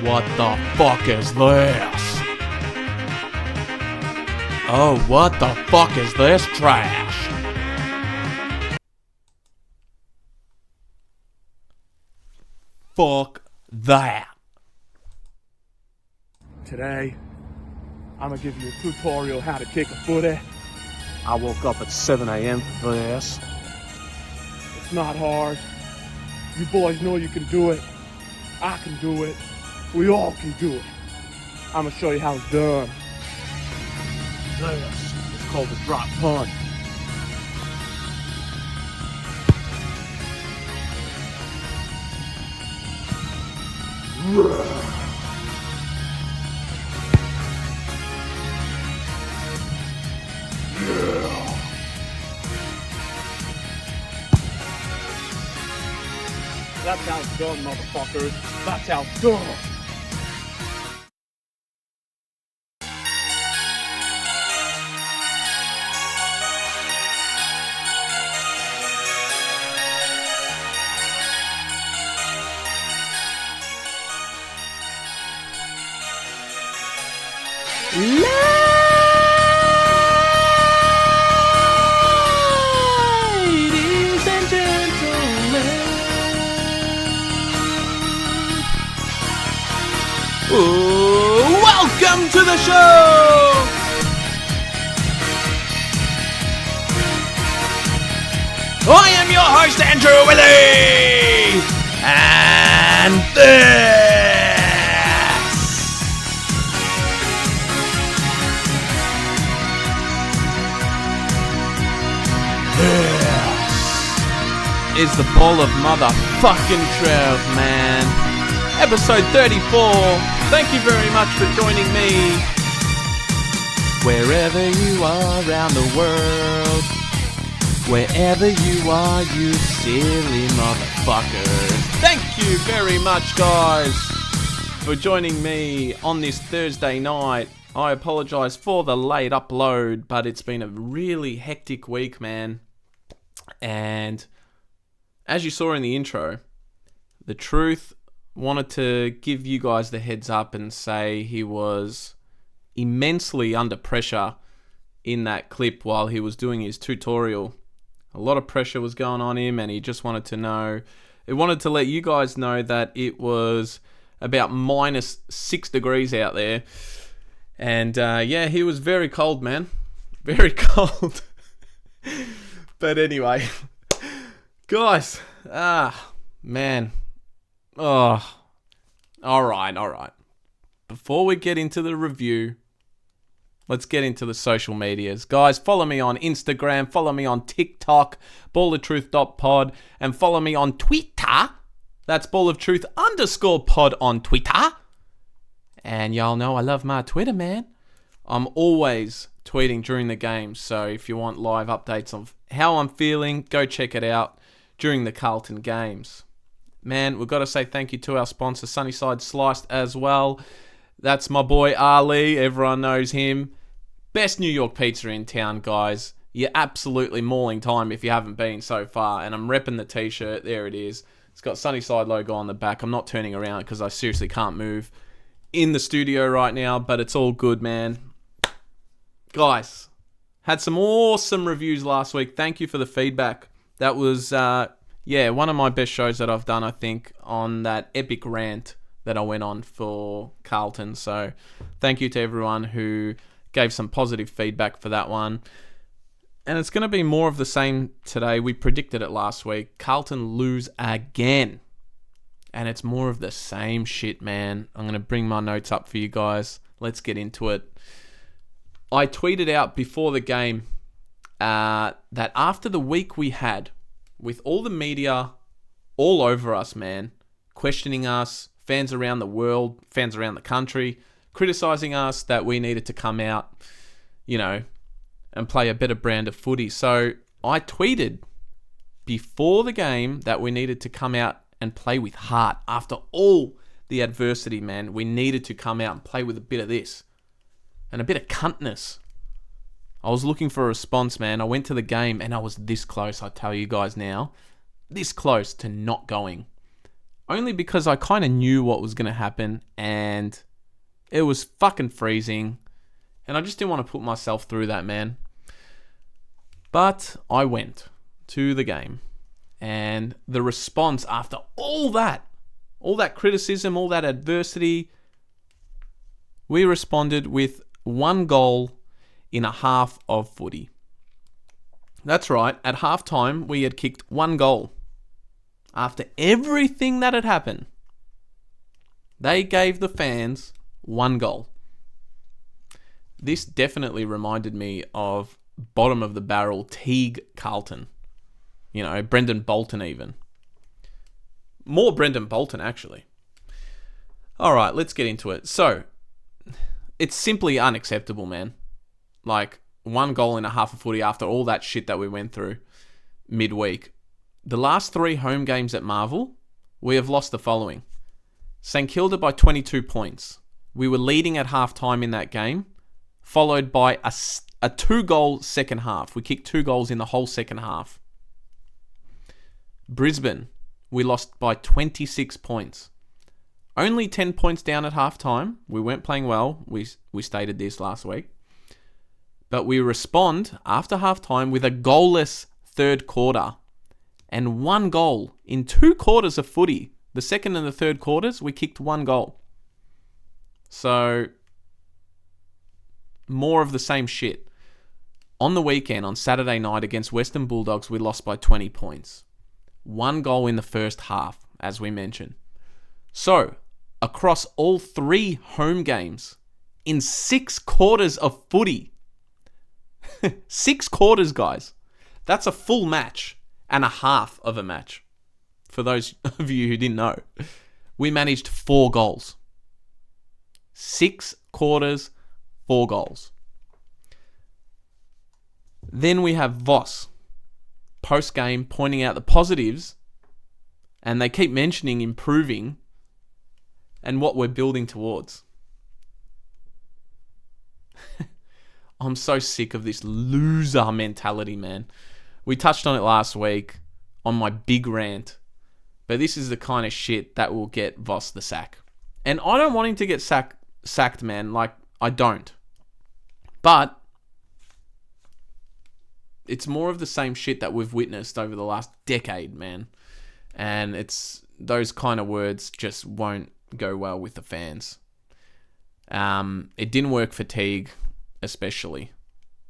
What the fuck is this? Oh, what the fuck is this trash? Fuck that. Today, I'm gonna give you a tutorial how to kick a footy. I woke up at 7 a.m. for this. It's not hard. You boys know you can do it. I can do it. We all can do it. I'm gonna show you how it's done. This is called a drop punt. That's how it's done, motherfuckers. That's how it's done. Ladies and gentlemen, welcome to the show! I am your host, Andrew Illy! And this is the ball of motherfucking Trauth, man. Episode 34. Thank you very much for joining me. Wherever you are around the world, wherever you are, you silly motherfuckers. Thank you very much, guys, for joining me on this Thursday night. I apologise for the late upload, but it's been a really hectic week, man. And as you saw in the intro, the Trauth wanted to give you guys the heads up and say he was immensely under pressure in that clip while he was doing his tutorial. A lot of pressure was going on him, and he just wanted to let you guys know that it was about -6 degrees out there. And yeah, he was very cold, man. Very cold. But anyway, guys, man. Oh, all right. Before we get into the review, let's get into the social medias. Guys, follow me on Instagram, follow me on TikTok, balloftruth.pod, and follow me on Twitter. That's balloftruth_pod on Twitter. And y'all know I love my Twitter, man. I'm always tweeting during the game, so if you want live updates of how I'm feeling, go check it out during the Carlton games. Man, we've got to say thank you to our sponsor, Sunnyside Sliced, as well. That's my boy Ali. Everyone knows him. Best New York pizza in town, guys. You're absolutely mauling time if you haven't been so far. And I'm repping the t-shirt. There it is. It's got Sunnyside logo on the back. I'm not turning around because I seriously can't move in the studio right now, but it's all good, man. Guys, had some awesome reviews last week. Thank you for the feedback. That was, one of my best shows that I've done, I think, on that epic rant that I went on for Carlton. So thank you to everyone who gave some positive feedback for that one. And it's going to be more of the same today. We predicted it last week. Carlton lose again. And it's more of the same shit, man. I'm going to bring my notes up for you guys. Let's get into it. I tweeted out before the game that after the week we had, with all the media all over us, man, questioning us, fans around the world, fans around the country, criticising us, that we needed to come out, and play a better brand of footy. So I tweeted before the game that we needed to come out and play with heart. After all the adversity, man, we needed to come out and play with a bit of this and a bit of cuntness. I was looking for a response, man. I went to the game and I was this close, I tell you guys now. This close to not going. only because I kind of knew what was going to happen, and it was fucking freezing, and I just didn't want to put myself through that, man. But I went to the game, and the response after all that criticism, all that adversity, we responded with 1 goal in a half of footy. That's right, at halftime, we had kicked 1 goal. After everything that had happened, they gave the fans 1 goal. This definitely reminded me of bottom of the barrel Teague Carlton. You know, Brendan Bolton even. More Brendan Bolton, actually. All right, let's get into it. So, it's simply unacceptable, man. Like, 1 goal in a half of footy after all that shit that we went through midweek. The last 3 home games at Marvel, we have lost the following. St Kilda by 22 points. We were leading at halftime in that game, followed by a 2-goal second half. We kicked 2 goals in the whole second half. Brisbane, we lost by 26 points. Only 10 points down at halftime. We weren't playing well. We stated this last week. But we respond after halftime with a goalless third quarter. And 1 goal in 2 quarters of footy. The second and the third quarters, we kicked 1 goal. So, more of the same shit. On the weekend, on Saturday night against Western Bulldogs, we lost by 20 points. 1 goal in the first half, as we mentioned. So, across all 3 home games, in 6 quarters of footy. 6 quarters, guys. That's a full match and a half of a match. For those of you who didn't know, we managed 4 goals. 6 quarters, 4 goals. Then we have Voss, post-game, pointing out the positives, and they keep mentioning improving and what we're building towards. I'm so sick of this loser mentality, man. We touched on it last week on my big rant, but this is the kind of shit that will get Voss the sack. And I don't want him to get sacked, man. Like, I don't. But it's more of the same shit that we've witnessed over the last decade, man. And it's those kind of words just won't go well with the fans. It didn't work for Teague, especially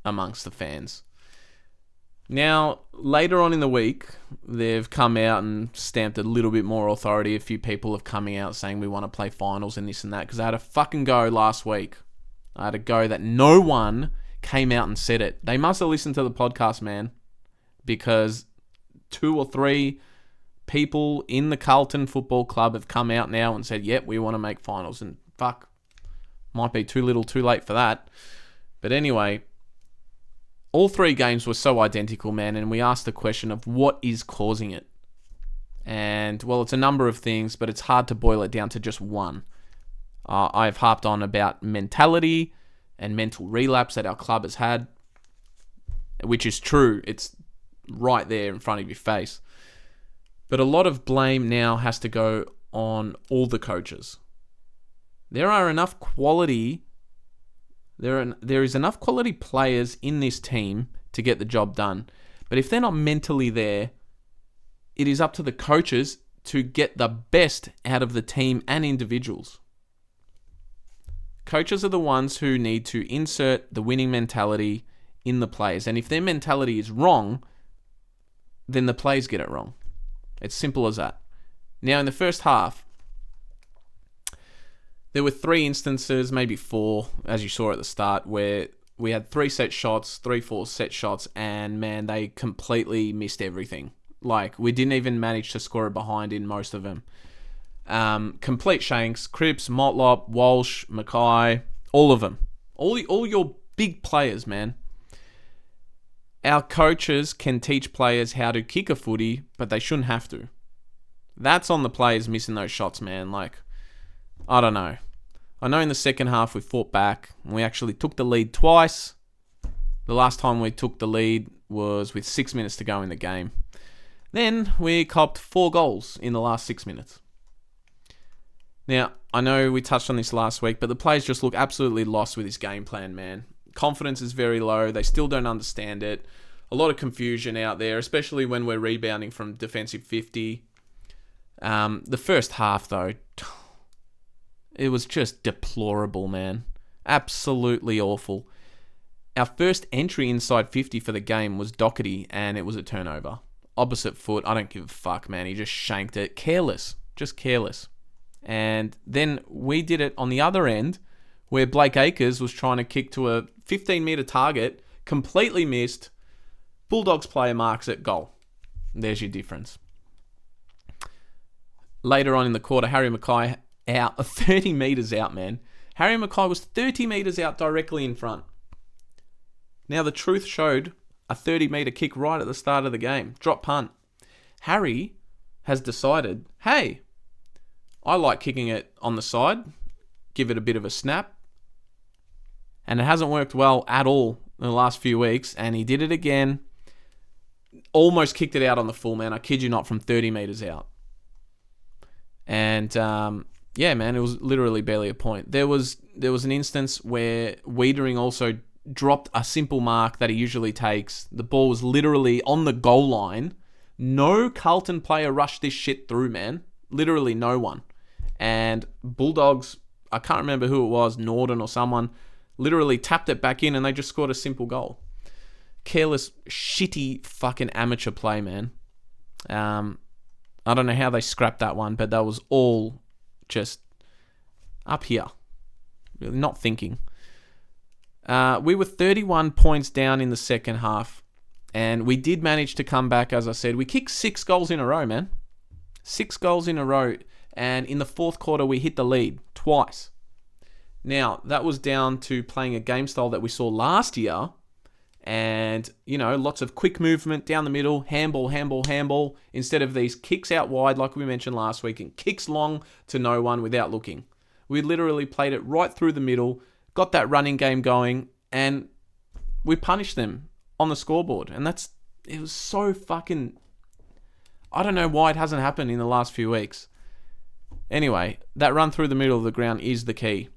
amongst the fans. Now, later on in the week, they've come out and stamped a little bit more authority. A few people have coming out saying we want to play finals and this and that, because I had a fucking go last week. I had a go that no one came out and said it. They must have listened to the podcast, man, because 2 or 3 people in the Carlton Football Club have come out now and said, yep, we want to make finals. And fuck, might be too little too late for that. But anyway, all 3 games were so identical, man, and we asked the question of what is causing it. And, well, it's a number of things, but it's hard to boil it down to just one. I've harped on about mentality and mental relapse that our club has had, which is true. It's right there in front of your face. But a lot of blame now has to go on all the coaches. There is enough quality players in this team to get the job done. But if they're not mentally there, it is up to the coaches to get the best out of the team and individuals. Coaches are the ones who need to insert the winning mentality in the players. And if their mentality is wrong, then the players get it wrong. It's simple as that. Now, in the first half, there were 3 instances, maybe 4, as you saw at the start, where we had 3 set shots, 3-4 set shots, and man, they completely missed everything. Like, we didn't even manage to score a behind in most of them. Complete shanks, Cripps, Motlop, Walsh, Mackay, all of them. All your big players, man. Our coaches can teach players how to kick a footy, but they shouldn't have to. That's on the players missing those shots, man. Like, I don't know. I know in the second half we fought back. We actually took the lead twice. The last time we took the lead was with 6 minutes to go in the game. Then we copped 4 goals in the last 6 minutes. Now, I know we touched on this last week, but the players just look absolutely lost with his game plan, man. Confidence is very low. They still don't understand it. A lot of confusion out there, especially when we're rebounding from defensive 50. The first half, though, it was just deplorable, man. Absolutely awful. Our first entry inside 50 for the game was Doherty, and it was a turnover. Opposite foot, I don't give a fuck, man. He just shanked it. Careless. Just careless. And then we did it on the other end, where Blake Acres was trying to kick to a 15-metre target, completely missed. Bulldogs player marks it, goal. There's your difference. Later on in the quarter, Harry Mackay out, 30 metres out, man. Harry Mackay was 30 metres out directly in front. Now, the Trauth showed a 30-metre kick right at the start of the game. Drop punt. Harry has decided, hey, I like kicking it on the side, give it a bit of a snap. And it hasn't worked well at all in the last few weeks. And he did it again. Almost kicked it out on the full, man. I kid you not, from 30 metres out. And, yeah, man, it was literally barely a point. There was an instance where Wiedering also dropped a simple mark that he usually takes. The ball was literally on the goal line. No Carlton player rushed this shit through, man. Literally no one. And Bulldogs, I can't remember who it was, Norden or someone, literally tapped it back in and they just scored a simple goal. Careless, shitty fucking amateur play, man. I don't know how they scrapped that one, but that was all just up here. Really not thinking. We were 31 points down in the second half, and we did manage to come back, as I said. We kicked 6 goals in a row, man. 6 goals in a row, and in the fourth quarter, we hit the lead twice. Now, that was down to playing a game style that we saw last year, and, you know, lots of quick movement down the middle, handball, instead of these kicks out wide, like we mentioned last week, and kicks long to no one without looking. We literally played it right through the middle, got that running game going, and we punished them on the scoreboard. And it was so fucking... I don't know why it hasn't happened in the last few weeks. Anyway, that run through the middle of the ground is the key.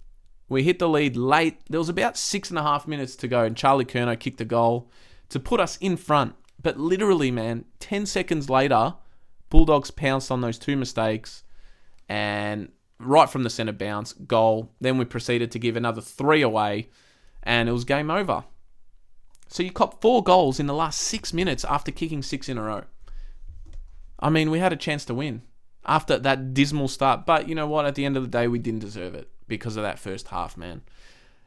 We hit the lead late. There was about 6.5 minutes to go, and Charlie Curnow kicked a goal to put us in front. But literally, man, 10 seconds later, Bulldogs pounced on those 2 mistakes, and right from the centre bounce, goal. Then we proceeded to give another 3 away, and it was game over. So you copped 4 goals in the last 6 minutes after kicking 6 in a row. I mean, we had a chance to win after that dismal start. But you know what? At the end of the day, we didn't deserve it because of that first half, man.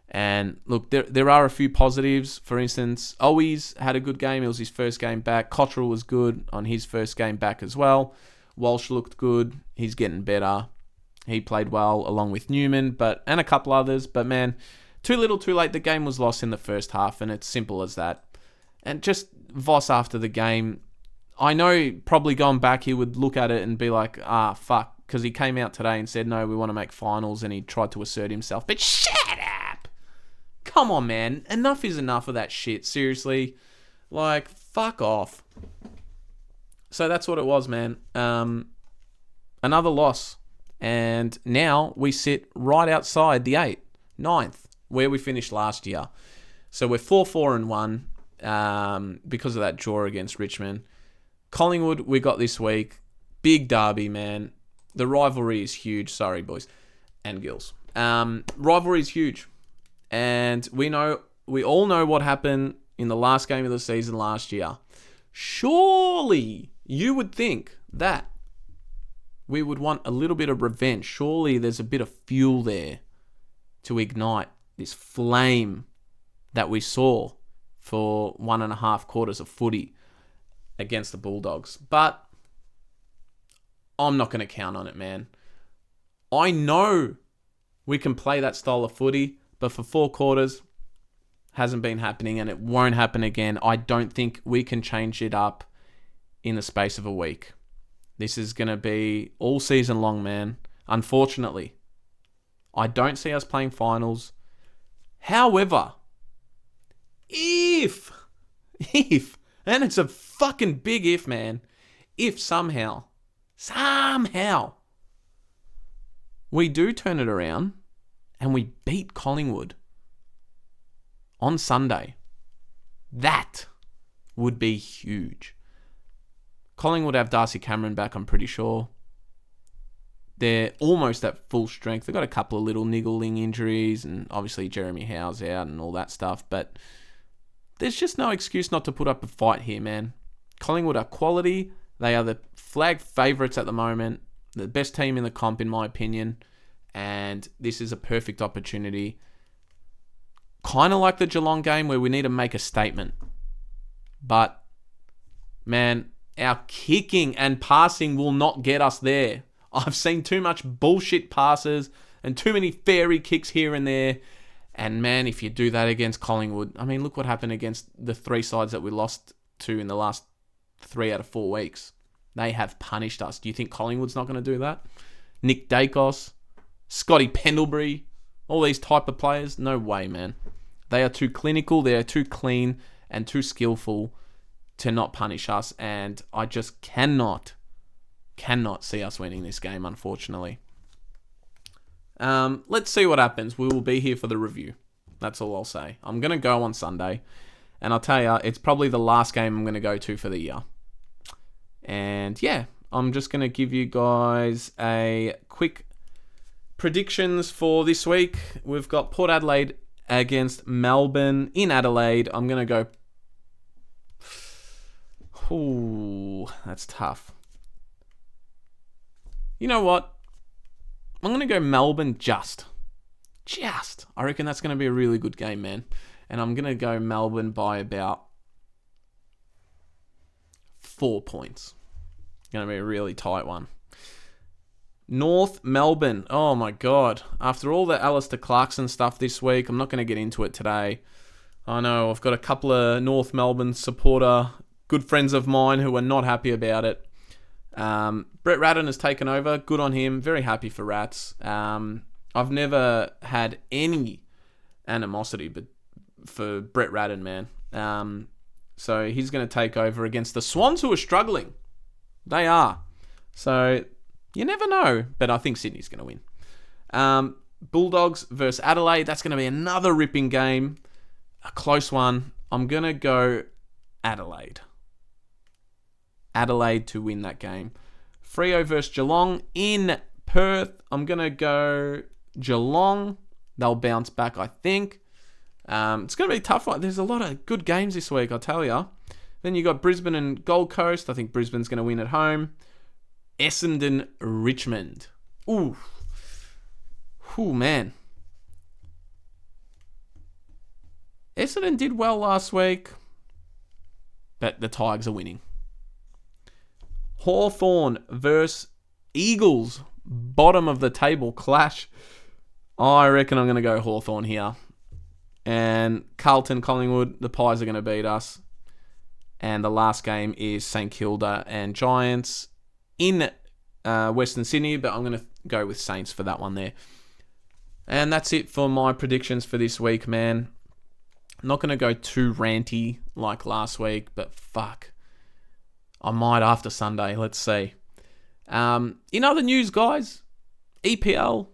And look, there are a few positives. For instance, Owies had a good game. It was his first game back. Cottrell was good on his first game back as well. Walsh looked good. He's getting better. He played well along with Newman and a couple others. But man, too little too late. The game was lost in the first half, and it's simple as that. And just Voss after the game, I know probably going back he would look at it and be like, fuck. Because he came out today and said, no, we want to make finals, and he tried to assert himself. But shut up! Come on, man. Enough is enough of that shit. Seriously. Like, fuck off. So that's what it was, man. Another loss. And now we sit right outside the 9th, where we finished last year. So we're 4-4-1 because of that draw against Richmond. Collingwood, we got this week. Big derby, man. The rivalry is huge. Sorry, boys and girls. Rivalry is huge. And we all know what happened in the last game of the season last year. Surely you would think that we would want a little bit of revenge. Surely there's a bit of fuel there to ignite this flame that we saw for 1.5 quarters of footy against the Bulldogs. But I'm not going to count on it, man. I know we can play that style of footy, but for 4 quarters, hasn't been happening, and it won't happen again. I don't think we can change it up in the space of a week. This is going to be all season long, man. Unfortunately, I don't see us playing finals. However, if, and it's a fucking big if, man, if somehow, we do turn it around and we beat Collingwood on Sunday, that would be huge. Collingwood have Darcy Cameron back, I'm pretty sure. They're almost at full strength. They've got a couple of little niggling injuries, and obviously Jeremy Howe's out and all that stuff, but there's just no excuse not to put up a fight here, man. Collingwood are quality. They are the flag favourites at the moment. The best team in the comp, in my opinion. And this is a perfect opportunity. Kind of like the Geelong game where we need to make a statement. But, man, our kicking and passing will not get us there. I've seen too much bullshit passes and too many fairy kicks here and there. And, man, if you do that against Collingwood, I mean, look what happened against the three sides that we lost to in the last 3 out of 4 weeks. They have punished us. Do you think Collingwood's not going to do that? Nick Dacos, Scotty Pendlebury, all these type of players? No way, man. They are too clinical, they are too clean and too skillful to not punish us. And I just cannot see us winning this game, unfortunately. Let's see what happens. We will be here for the review. That's all I'll say. I'm going to go on Sunday. And I'll tell you, it's probably the last game I'm going to go to for the year. And yeah, I'm just going to give you guys a quick predictions for this week. We've got Port Adelaide against Melbourne in Adelaide. I'm going to go... Ooh, that's tough. You know what? I'm going to go Melbourne just. I reckon that's going to be a really good game, man. And I'm going to go Melbourne by about 4 points. Going to be a really tight one. North Melbourne. Oh my God. After all the Alistair Clarkson stuff this week, I'm not going to get into it today. I know I've got a couple of North Melbourne supporter, good friends of mine who are not happy about it. Brett Ratten has taken over. Good on him. Very happy for Rats. I've never had any animosity for Brett Ratten, man. So he's going to take over against the Swans, who are struggling. They are. So you never know, but I think Sydney's going to win. Bulldogs versus Adelaide. That's going to be another ripping game. A close one. I'm going to go Adelaide. Adelaide to win that game. Freo versus Geelong in Perth. I'm going to go Geelong. They'll bounce back, I think. It's going to be a tough one. There's a lot of good games this week, I'll tell you. Then you got Brisbane and Gold Coast. I think Brisbane's going to win at home. Essendon, Richmond. Ooh, man. Essendon did well last week, but the Tigers are winning. Hawthorn versus Eagles. Bottom of the table clash. I reckon I'm going to go Hawthorn here. And Carlton, Collingwood, the Pies are going to beat us. And the last game is St Kilda and Giants in Western Sydney, but I'm going to go with Saints for that one there. And that's it for my predictions for this week, man. I'm not going to go too ranty like last week, but fuck. I might after Sunday. Let's see. In other news, guys, EPL,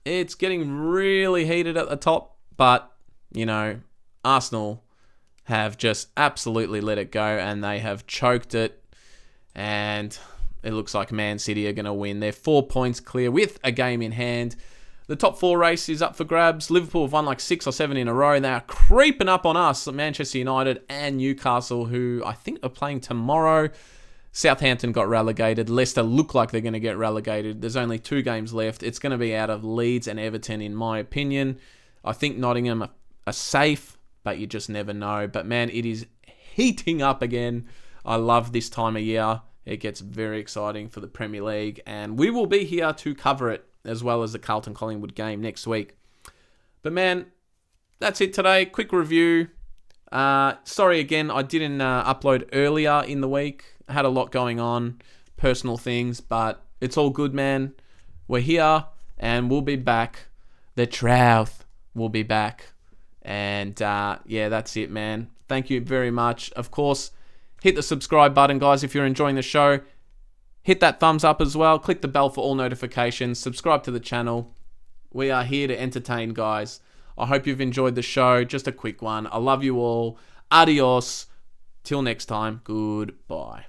it's getting really heated at the top, but, you know, Arsenal have just absolutely let it go, and they have choked it, and it looks like Man City are going to win. They're 4 points clear with a game in hand. The top 4 race is up for grabs. Liverpool have won like 6 or 7 in a row, and they are creeping up on us, Manchester United and Newcastle, who I think are playing tomorrow. Southampton got relegated. Leicester look like they're going to get relegated. There's only 2 games left. It's going to be out of Leeds and Everton, in my opinion. I think Nottingham are safe, but you just never know. But man, it is heating up again. I love this time of year. It gets very exciting for the Premier League, and we will be here to cover it, as well as the Carlton Collingwood game next week. But man, that's it today. Quick review. Sorry again, I didn't upload earlier in the week. I had a lot going on, personal things, but it's all good, man. We're here, and we'll be back. The Trauth will be back. And yeah, that's it, man. Thank you very much. Of course, hit the subscribe button, guys, if you're enjoying the show. Hit that thumbs up as well. Click the bell for all notifications. Subscribe to the channel. We are here to entertain, guys. I hope you've enjoyed the show. Just a quick one. I love you all. Adios. Till next time. Goodbye.